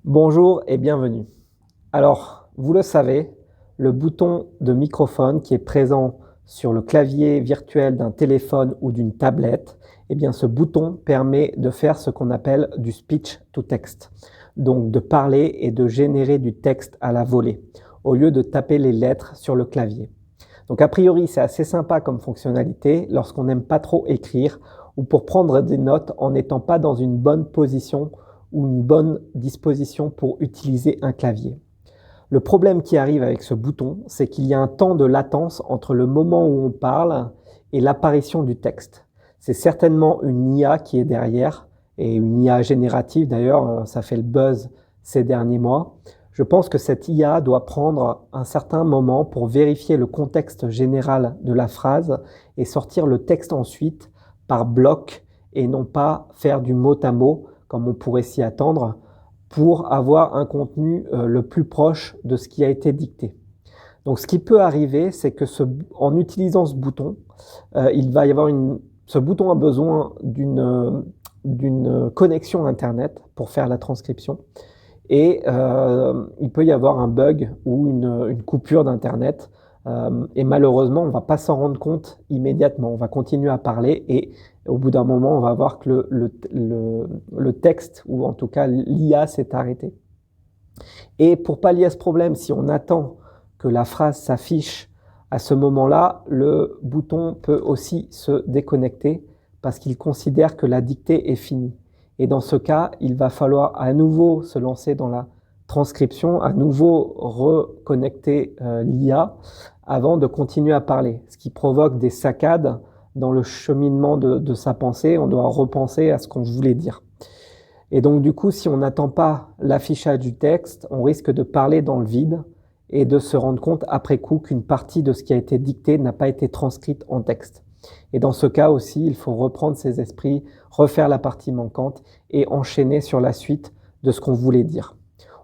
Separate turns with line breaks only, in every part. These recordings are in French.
Bonjour et bienvenue. Alors, vous le savez, le bouton de microphone qui est présent sur le clavier virtuel d'un téléphone ou d'une tablette, eh bien ce bouton permet de faire ce qu'on appelle du speech to text, donc de parler et de générer du texte à la volée, au lieu de taper les lettres sur le clavier. Donc a priori, c'est assez sympa comme fonctionnalité lorsqu'on n'aime pas trop écrire ou pour prendre des notes en n'étant pas dans une bonne position ou une bonne disposition pour utiliser un clavier. Le problème qui arrive avec ce bouton, c'est qu'il y a un temps de latence entre le moment où on parle et l'apparition du texte. C'est certainement une IA qui est derrière, et une IA générative d'ailleurs, ça fait le buzz ces derniers mois. Je pense que cette IA doit prendre un certain moment pour vérifier le contexte général de la phrase et sortir le texte ensuite par bloc et non pas faire du mot à mot comme on pourrait s'y attendre pour avoir un contenu le plus proche de ce qui a été dicté. Donc ce qui peut arriver, c'est que en utilisant ce bouton, il va y avoir ce bouton a besoin d'une connexion Internet pour faire la transcription. Et il peut y avoir un bug ou une coupure d'Internet. Et malheureusement, on ne va pas s'en rendre compte immédiatement. On va continuer à parler et au bout d'un moment, on va voir que le texte, ou en tout cas l'IA, s'est arrêté. Et pour pallier à ce problème, si on attend que la phrase s'affiche à ce moment-là, le bouton peut aussi se déconnecter parce qu'il considère que la dictée est finie. Et dans ce cas, il va falloir à nouveau se lancer dans la transcription, à nouveau reconnecter l'IA avant de continuer à parler, ce qui provoque des saccades dans le cheminement de sa pensée. On doit repenser à ce qu'on voulait dire. Et donc du coup, si on n'attend pas l'affichage du texte, on risque de parler dans le vide et de se rendre compte après coup qu'une partie de ce qui a été dicté n'a pas été transcrite en texte. Et dans ce cas aussi, il faut reprendre ses esprits, refaire la partie manquante et enchaîner sur la suite de ce qu'on voulait dire.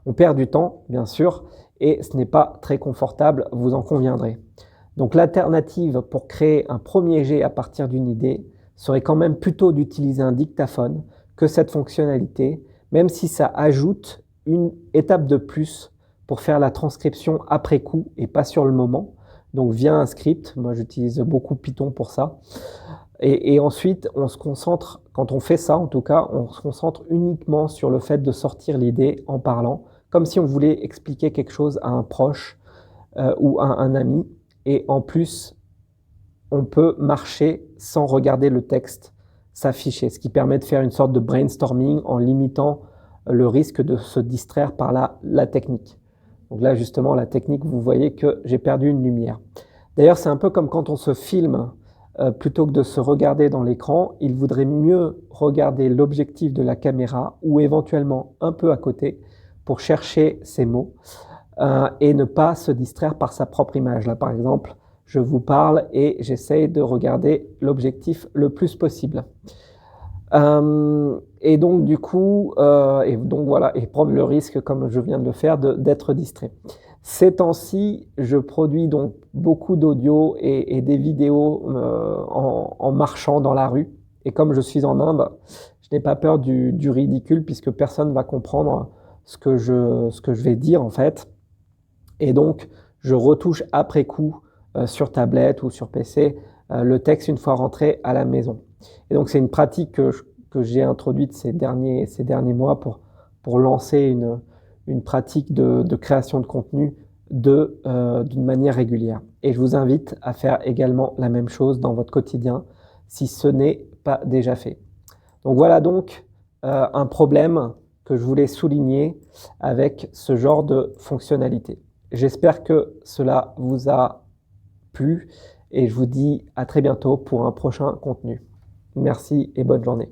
On perd du temps, bien sûr, et ce n'est pas très confortable, vous en conviendrez. Donc l'alternative pour créer un premier jet à partir d'une idée serait quand même plutôt d'utiliser un dictaphone que cette fonctionnalité, même si ça ajoute une étape de plus pour faire la transcription après coup et pas sur le moment. Donc via un script, moi j'utilise beaucoup Python pour ça. Et ensuite, on se concentre, quand on fait ça en tout cas, on se concentre uniquement sur le fait de sortir l'idée en parlant, comme si on voulait expliquer quelque chose à un proche ou à un ami. Et en plus, on peut marcher sans regarder le texte s'afficher, ce qui permet de faire une sorte de brainstorming en limitant le risque de se distraire par la technique. Donc là, justement, la technique, vous voyez que j'ai perdu une lumière. D'ailleurs, c'est un peu comme quand on se filme, plutôt que de se regarder dans l'écran, il vaudrait mieux regarder l'objectif de la caméra ou éventuellement un peu à côté pour chercher ses mots et ne pas se distraire par sa propre image. Là, par exemple, je vous parle et j'essaye de regarder l'objectif le plus possible. Et donc du coup, et donc voilà, et prendre le risque, comme je viens de le faire, d'être distrait. Ces temps-ci, je produis donc beaucoup d'audio et des vidéos en marchant dans la rue. Et comme je suis en Inde, je n'ai pas peur du ridicule puisque personne ne va comprendre ce que je vais dire en fait. Et donc, je retouche après coup sur tablette ou sur PC le texte une fois rentré à la maison. Et donc, c'est une pratique que j'ai introduite ces derniers mois pour lancer une pratique de création de contenu d'une manière régulière. Et je vous invite à faire également la même chose dans votre quotidien si ce n'est pas déjà fait. Donc voilà donc un problème que je voulais souligner avec ce genre de fonctionnalité. J'espère que cela vous a plu et je vous dis à très bientôt pour un prochain contenu. Merci et bonne journée.